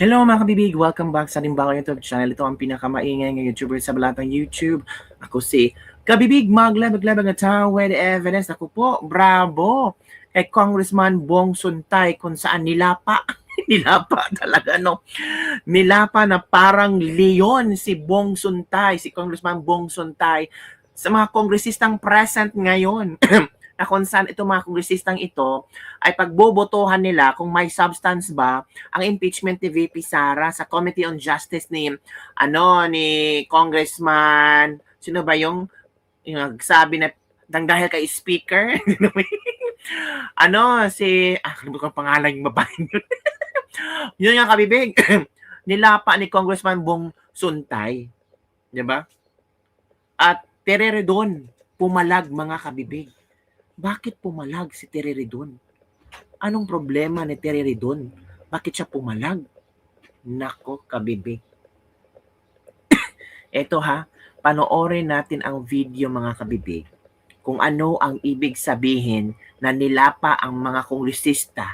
Hello mga kabibig! Welcome back sa Limbawa YouTube channel. Ito ang pinakamaingay ng YouTuber sa balatang YouTube. Ako si Kabibig, maglabag-labag na tao with evidence. Ako po, bravo! Kay Congressman Bong Suntay kung saan nilapa. Nilapa talaga, no? Nilapa na parang leon si Bong Suntay, si Congressman Bong Suntay sa mga kongresistang present ngayon. Na kung saan itong mga kongresistang ito ay pagbobotohan nila kung may substance ba ang impeachment ni VP Sara sa Committee on Justice ni Congressman sino ba yung nagsabi na dahil kay speaker kalimutan ko ang pangalan yung babae yun. Yun nga kabibig. Nilapa ni Congressman Bong Suntay, di ba? At Tereredon pumalag mga kabibig. Bakit pumalag si Tereredon? Anong problema ni Tereredon? Bakit siya pumalag? Nako, kabibig. Eto ha, panoorin natin ang video mga kabibig kung ano ang ibig sabihin na nilapa ang mga kongresista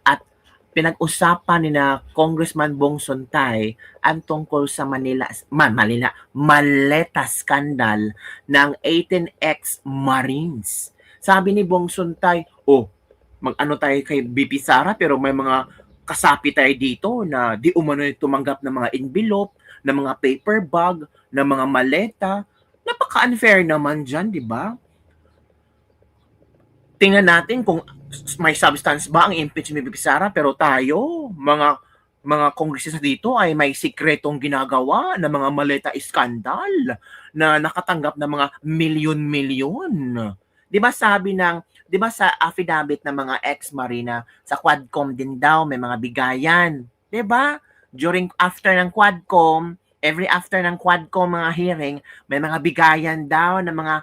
at pinag-usapan ni na Congressman Bong Suntay ang tungkol sa maleta scandal ng 18 Marines. Sabi ni Bong Suntay, mag-ano tayo kay BP Sara pero may mga kasapi tayo dito na di umano tumanggap ng mga envelope, ng mga paper bag, ng mga maleta. Napaka-unfair naman dyan, di ba? Tingnan natin kung may substance ba ang impeachment ni BP Sara pero tayo, mga kongresista dito ay may sikretong ginagawa na mga maleta scandal na nakatanggap ng mga milyon-milyon. 'Di ba sa affidavit ng mga ex-marina sa Quadcom din daw may mga bigayan, 'di ba? After ng Quadcom, every after ng Quadcom mga hearing, may mga bigayan daw ng mga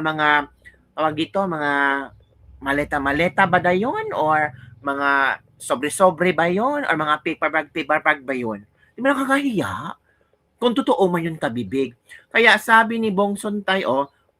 mga mga maleta-maleta ba dayon or mga sobre-sobre ba yon or mga paper bag ba yon? Di ba nakakahiya? Kung totoo man yun kabibig. Kaya sabi ni Bong Suntay,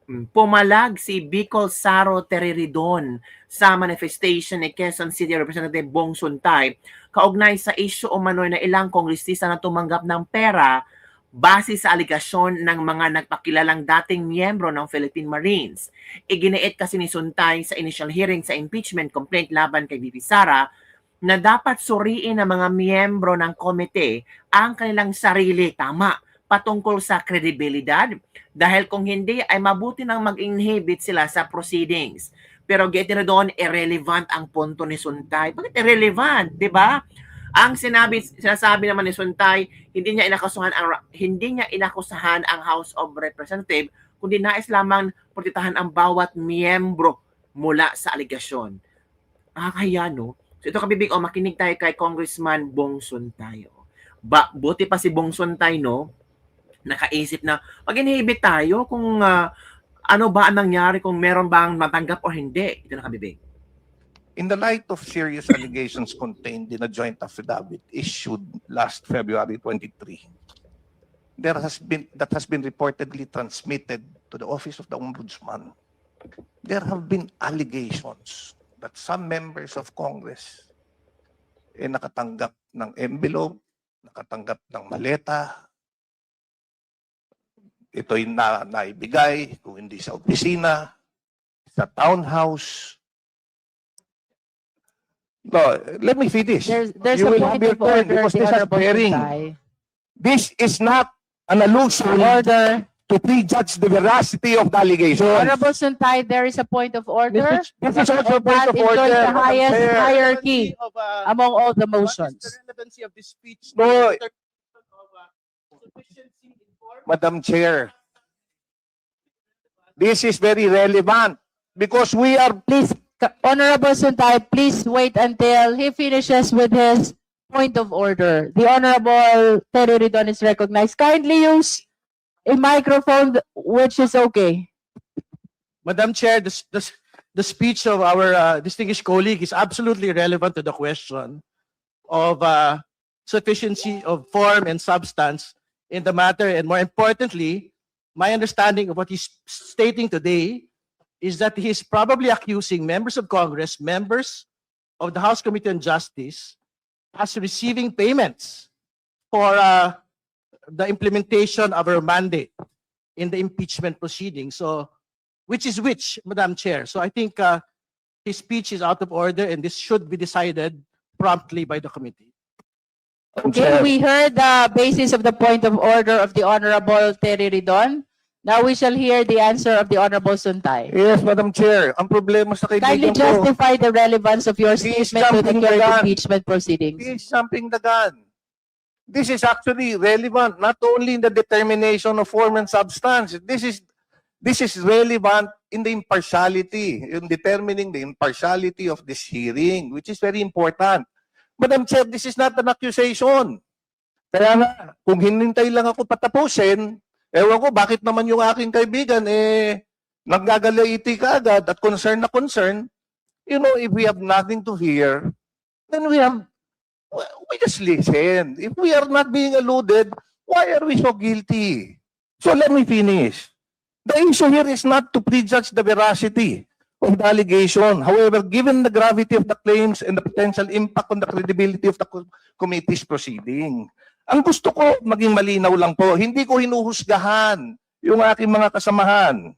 pumalag si Bicol Saro Tereridon sa manifestation ni Quezon City Representative Bong Suntay kaugnay sa issue umano'y na ilang kongresista na tumanggap ng pera base sa aligasyon ng mga nagpakilalang dating miyembro ng Philippine Marines. Iginiit kasi ni Suntay sa initial hearing sa impeachment complaint laban kay VP Sara na dapat suriin ng mga miyembro ng komite ang kanilang sarili, tama, patungkol sa kredibilidad dahil kung hindi ay mabuti nang mag-inhibit sila sa proceedings. Pero get doon, irrelevant ang punto ni Suntay. Bakit irrelevant, 'di ba? Ang sinasabi naman ni Suntay, hindi niya inakusahan ang House of Representatives kundi nais lamang protektahan ang bawat miyembro mula sa aligasyon. Nakakahiya, no? So ito kabibig, makinig tayo kay Congressman Bong Suntay. Buti pa si Bong Suntay, no? Nakaisip na mag-inhibit tayo kung ano ba ang nangyari, kung meron bang matanggap o hindi. Ito na kabibig. In the light of serious allegations contained in a joint affidavit issued last February 23, that has been reportedly transmitted to the Office of the Ombudsman, there have been allegations that some members of Congress nakatanggap ng envelope, nakatanggap ng maleta, ito'y naibigay, kung hindi sa opisina, sa townhouse. No, let me finish. There's You a will have point your of turn order, because the this is Honorable bearing. Suntay. This is not an allusion Order. to prejudge the veracity of the allegations. Honorable Suntay, there is a point of order. This is also a point That of order. enjoys the Madam highest Chair. hierarchy among all the What motions. is the relevancy of this speech? No. Sufficiency in form? Madam Chair, this is very relevant because we are Please, Honorable Suntay, please wait until he finishes with his point of order. The Honorable Terry Ridon is recognized. Kindly use a microphone which is okay. Madam Chair, the speech of our distinguished colleague is absolutely relevant to the question of sufficiency of form and substance in the matter. And more importantly, my understanding of what he's stating today is that he is probably accusing members of Congress, members of the House Committee on Justice, as receiving payments for the implementation of our mandate in the impeachment proceeding. So, which is which, Madam Chair? So I think his speech is out of order and this should be decided promptly by the committee. Okay, we heard the basis of the point of order of the Honorable Terry Ridon. Now we shall hear the answer of the Honorable Suntay. Yes, Madam Chair. Ang problema sa Kindly kaibigan ko, justify the relevance of your He is statement to the jumping the current gun. impeachment proceedings. he is jumping the gun. This is actually relevant not only in the determination of form and substance. This is relevant in the impartiality, in determining the impartiality of this hearing, which is very important. Madam Chair, this is not an accusation. Kaya nga, kung hinintay lang ako patapusin, ewan ko, bakit naman yung aking kaibigan, naggagalaiti ka agad at concern na concern. You know, if we have nothing to hear, then we just listen. If we are not being alluded, why are we so guilty? So let me finish. The issue here is not to prejudge the veracity of the allegation. However, given the gravity of the claims and the potential impact on the credibility of the committee's proceeding, ang gusto ko maging malinaw lang po, hindi ko hinuhusgahan yung aking mga kasamahan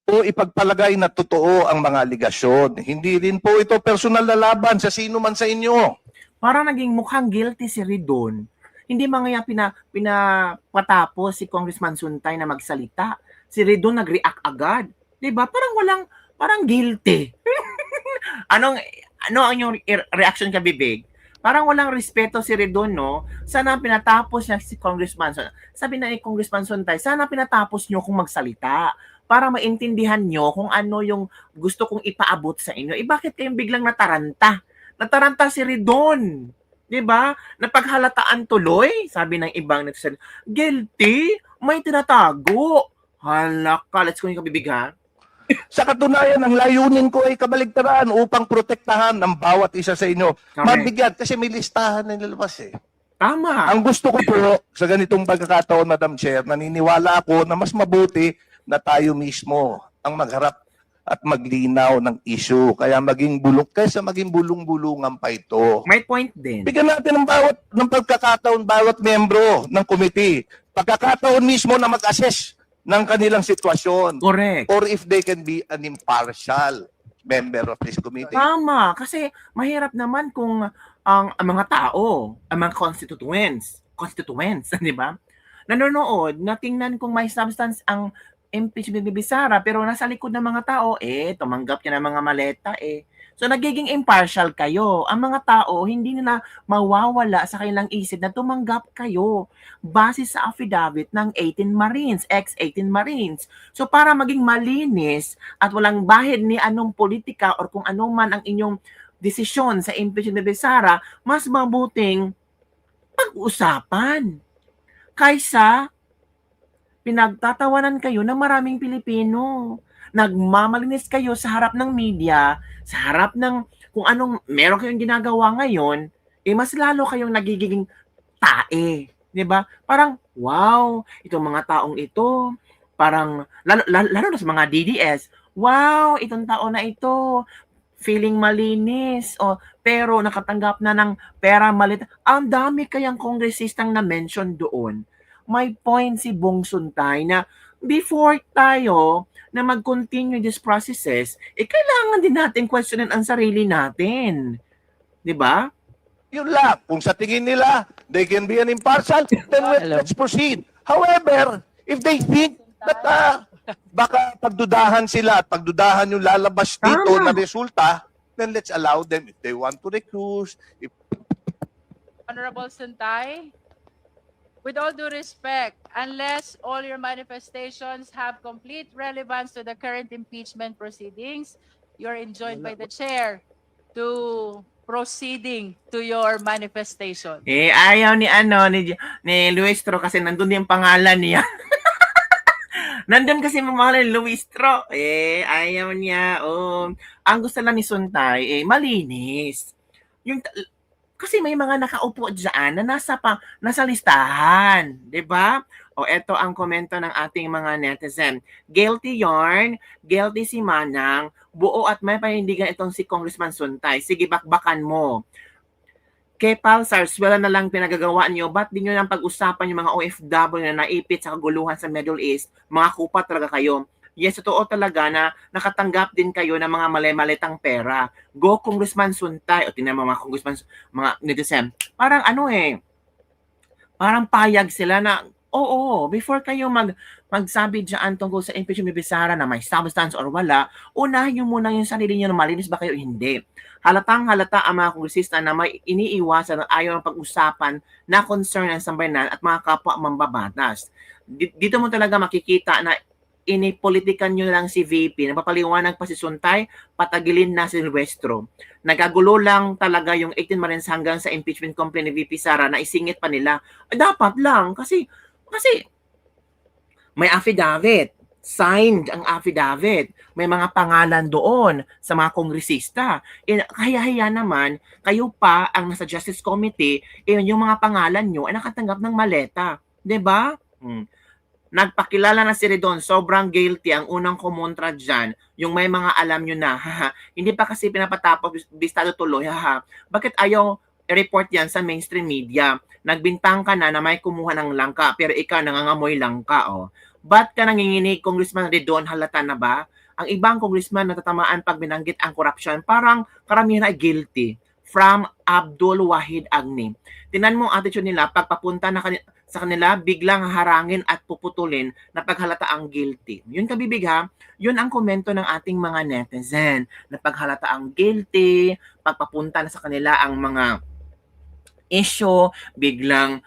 o ipagpalagay na totoo ang mga aligasyon. Hindi rin po ito personal na laban sa sino man sa inyo. Parang naging mukhang guilty si Ridon. Hindi mga pinapatapos si Congressman Suntay na magsalita. Si Ridon nag-react agad. 'Di ba? Parang guilty. ano ang yung reaction ka, Bibig? Parang walang respeto si Ridon, no? Sana pinatapos niya si Congressman Suntay. Sabi na ni Congressman Suntay, sana pinatapos niyo kung magsalita para maintindihan niyo kung ano yung gusto kong ipaabot sa inyo. Bakit kayong biglang nataranta? Nataranta si Ridon. 'Di ba? Napaghalataan tuloy, sabi ng ibang netizen. Guilty? May tinatago. Halaka, let's go yung Bibig, ha? Sa katunayan, ang layunin ko ay kabaligtaran upang protektahan ang bawat isa sa inyo. Correct. Mabigat kasi may listahan na nilalabas eh. Tama. Ang gusto ko po sa ganitong pagkakataon, Madam Chair, naniniwala ako na mas mabuti na tayo mismo ang magharap at maglinaw ng issue. Kaya maging kaysa maging bulong-bulungan pa ito. May point din. Bigyan natin ng pagkakataon bawat membro ng committee. Pagkakataon mismo na mag-assess ng kanilang sitwasyon. Correct. Or if they can be an impartial member of this committee. Tama. Kasi mahirap naman kung ang mga tao, ang mga constituents, di ba? Nanonood, natingnan kung may substance ang impeachment ni Sara, pero nasa likod ng mga tao, tumanggap niya ng mga maleta, So, nagiging impartial kayo. Ang mga tao, hindi nila mawawala sa kanilang isip na tumanggap kayo base sa affidavit ng 18 Marines, ex-18 Marines. So, para maging malinis at walang bahid ni anong politika or kung ano man ang inyong desisyon sa impeachment ni Sara, mas mabuting pag-usapan kaysa pinagtatawanan kayo ng maraming Pilipino. Nagmamalinis kayo sa harap ng media, sa harap ng kung anong meron kayong ginagawa ngayon, mas lalo kayong nagiging tae. 'Di ba? Parang, wow, itong mga taong ito, parang, lalo na sa mga DDS, wow, itong tao na ito, feeling malinis, pero nakatanggap na ng pera malit. Ang dami kayang kongresistang na-mention doon. May point si Bong Suntay na before tayo na mag-continue these processes, kailangan din natin questionin ang sarili natin. 'Di ba? Yun lang. Kung sa tingin nila, they can be an impartial, then let's proceed. However, if they think that baka pagdudahan sila at pagdudahan yung lalabas dito Tama. na resulta, then let's allow them if they want to recuse. Honorable Suntay, with all due respect, unless all your manifestations have complete relevance to the current impeachment proceedings, you're enjoined by the chair to proceeding to your manifestation. Ayaw ni Luistro kasi nandun yung pangalan niya. Nandun kasi pangalan ni Luistro. Ayaw niya. Ang gusto lang ni Suntay, malinis. Kasi may mga nakaupo dyan na nasa listahan, 'di ba? Eto ang komento ng ating mga netizen. Guilty yarn, guilty si Manang, buo at may panindigan itong si Congressman Suntay. Sige, bakbakan mo. Kepal, Sarswela na lang pinagagawa nyo, ba't di nyo lang pag-usapan yung mga OFW na naipit sa kaguluhan sa Middle East? Mga kupat talaga kayo. Yes, totoo talaga na nakatanggap din kayo ng mga mali-malitang pera. Go Congressman Suntay, o tingnan mo mga congressman, mga netizen, parang parang payag sila na, oo, before kayo magsabi dyan tungkol sa impeachment ni Bisara na may substance or wala, unahin nyo muna yung sarili nyo na malinis ba kayo o hindi. Halatang halata ang mga kongresista na may iniiwasan at ayaw ng pag-usapan na concern ng sambayanan at mga kapwa mambabatas. Dito mo talaga makikita na inipolitikan nyo lang si VP, napapaliwanag pa si Suntay, patagilin na si Silvestro. Nagagulo lang talaga yung 18 Marines hanggang sa impeachment complaint ni VP Sara na isingit pa nila. Dapat lang kasi may affidavit, signed ang affidavit, may mga pangalan doon sa mga kongresista. Kaya naman, kayo pa ang nasa Justice Committee, yung mga pangalan nyo ay nakatanggap ng maleta. 'Di ba? Nagpakilala na si Redon, sobrang guilty ang unang kumontra dyan, yung may mga alam nyo na, hindi pa kasi pinapatapos, bistado tuloy, bakit ayaw report yan sa mainstream media? Nagbintang ka na may kumuha ng langka, pero ikaw nangangamoy langka, oh. Ba't ka nanginginig, Congressman Redon, halata na ba? Ang ibang congressman natatamaan pag binanggit ang corruption, parang karamihan ay guilty. From Abdul Wahid Agni. Tinan mo ang attitude nila, pagpapunta na sa kanila, biglang harangin at puputulin na paghalata ang guilty. Yun kabibig ha, yun ang komento ng ating mga netizen, na paghalata ang guilty, pagpapunta na sa kanila ang mga issue, biglang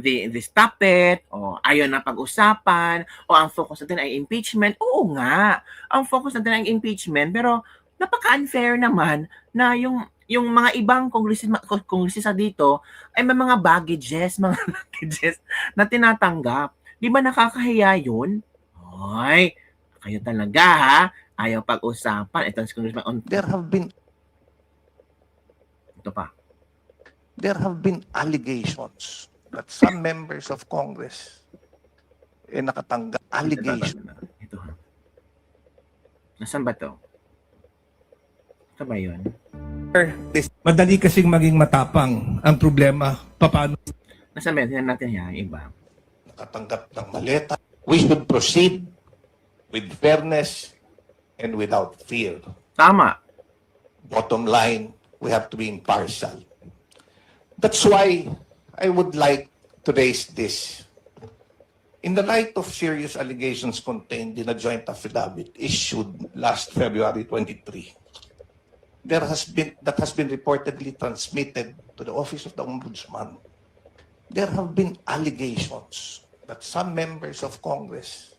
they stop it, o ayaw na pag-usapan, o ang focus natin ay impeachment. Oo nga, ang focus natin ay impeachment, pero napaka-unfair naman na yung mga ibang kongresista dito ay may mga baggages na tinatanggap. Di ba nakakahiya yun? Hoy, kayo talaga ha, ayaw pag-usapan. Ito si Congressman. There have been allegations that some members of Congress nakatanggap allegations. Ito ha. Nasaan ba to? Ito ba yun? Madali kasing maging matapang. Ang problema, paano? Nasaan ba yun? Tingnan natin yan, iba. Nakatanggap ng maleta. We should proceed with fairness and without fear. Tama. Bottom line, we have to be impartial. That's why I would like to raise this. In the light of serious allegations contained in a joint affidavit issued last February 23, that has been reportedly transmitted to the Office of the Ombudsman, there have been allegations that some members of Congress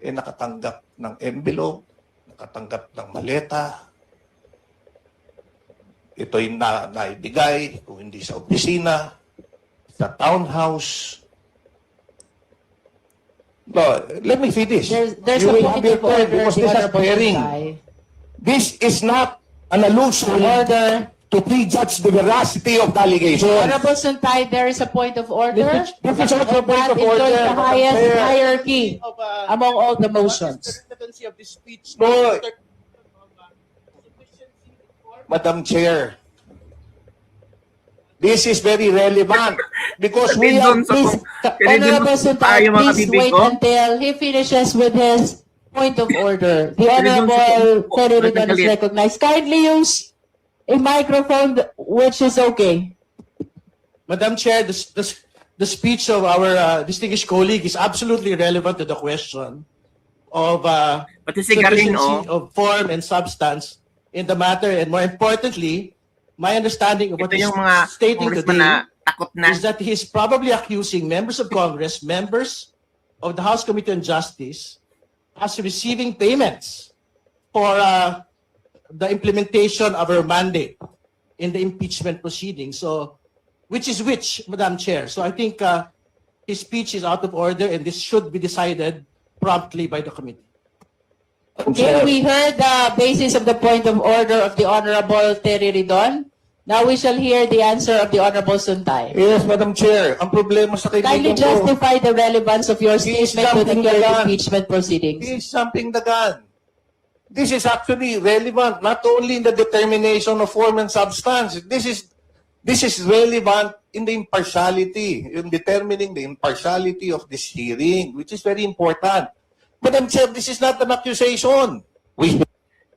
nakatanggap ng envelope, nakatanggap ng maleta, ito'y naibigay, kung hindi sa opisina, sa townhouse. No, let me finish. There's You a will have point your of turn order, because the this is Honorable bearing. Suntay. This is not an allusion Order. to prejudge the veracity of the allegation. Honorable Suntay, there is a point of order. This is also a point That of order. enjoys the highest Mayor. hierarchy Of, among all the what is motions. the relevancy of this speech? No. Madam Chair, this is very relevant because we Dun are... sa Please, Honorable Suntay, ayaw mga please bibig wait ko. until he finishes with his point of order. The Honorable Terry Redon is recognized. Kindly use a microphone which is okay. Madam Chair, the speech of our distinguished colleague is absolutely relevant to the question of Pati si Garin, sufficiency of form and substance in the matter, and more importantly, my understanding of what Ito he's yung mga stating congressman na today takot na. is that he is probably accusing members of Congress, members of the House Committee on Justice, as receiving payments for the implementation of our mandate in the impeachment proceedings. So, which is which, Madam Chair? So I think his speech is out of order, and this should be decided promptly by the committee. Okay, we heard the basis of the point of order of the Honorable Terry Redon. Now we shall hear the answer of the Honorable Suntay. Yes, Madam Chair. Ang problema sa Kindly kaibigan ko, justify the relevance of your He is statement to the jumping current the gun. impeachment proceedings. he is jumping the gun. This is actually relevant not only in the determination of form and substance. This is This is relevant in the impartiality, in determining the impartiality of this hearing, which is very important. Madam Chair, this is not an accusation.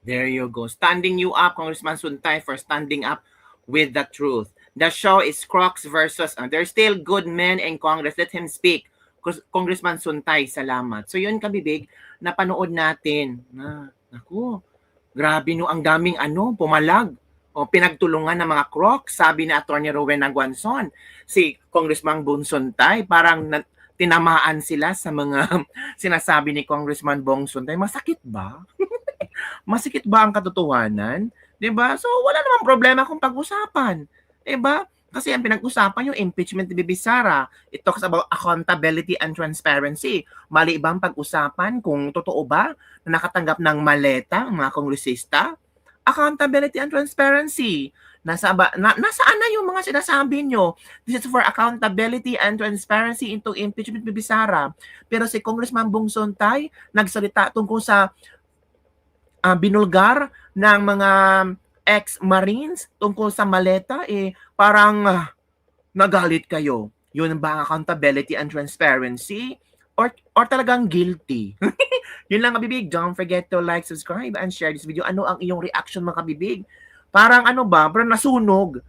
There you go. Standing you up, Congressman Suntay, for standing up with the truth. The show is Crocs versus, there's still good men in Congress. Let him speak. Congressman Suntay, salamat. So yun, kabibig, napanood natin. Naku, grabe no, ang daming pumalag. O pinagtulungan ng mga Crocs, sabi ni Atty. Rowena Guanzon. Si Congressman Bong Suntay, parang tinamaan sila sa mga sinasabi ni Congressman Bong Suntay. Masakit ba? Masakit ba ang katotohanan? 'Di ba? So wala namang problema kung pag-usapan. 'Di ba? Kasi ang pinag-usapan yung impeachment ni Bibi Sara. It talks about accountability and transparency. Mali bang pag-usapan kung totoo ba na nakatanggap ng maleta ang mga kongresista? Accountability and transparency. Nasaan na yung mga sinasabi nyo? This is for accountability and transparency into impeachment ni Bibi Sara. Pero si Congressman Bong Suntay nagsalita tungkol sa binulgar ng mga ex-Marines tungkol sa maleta, parang nagalit kayo. Yun ba ang accountability and transparency? Or talagang guilty? Yun lang, kabibig. Don't forget to like, subscribe, and share this video. Ano ang iyong reaction, mga kabibig? Parang parang nasunog.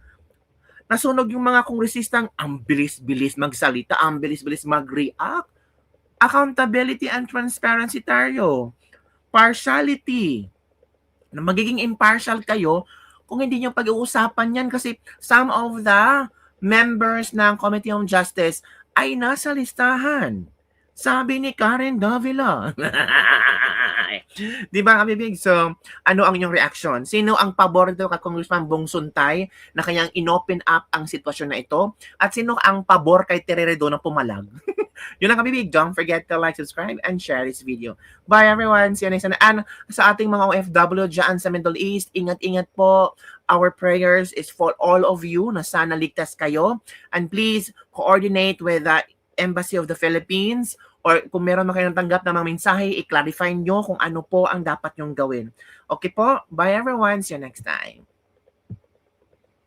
Nasunog yung mga kongresistang ang bilis-bilis magsalita, ang bilis-bilis mag-react. Accountability and transparency tayo. Partiality. Na magiging impartial kayo kung hindi nyo pag-uusapan yan kasi some of the members ng Committee on Justice ay nasa listahan. Sabi ni Karen Davila. Di ba, kabibig? So, ano ang inyong reaction? Sino ang pabor dito kay Congressman Bong Suntay na kanyang inopen up ang sitwasyon na ito? At sino ang pabor kay Tereredo na pumalag? Yun lang, kabibig. Don't forget to like, subscribe, and share this video. Bye, everyone. See you next time. And sa ating mga OFW dyan sa Middle East, ingat-ingat po. Our prayers is for all of you na sana ligtas kayo. And please, coordinate with the Embassy of the Philippines or kung meron man kayong tanggap na mga mensahe, i-clarify nyo kung ano po ang dapat nyong gawin. Okay po? Bye everyone. See you next time.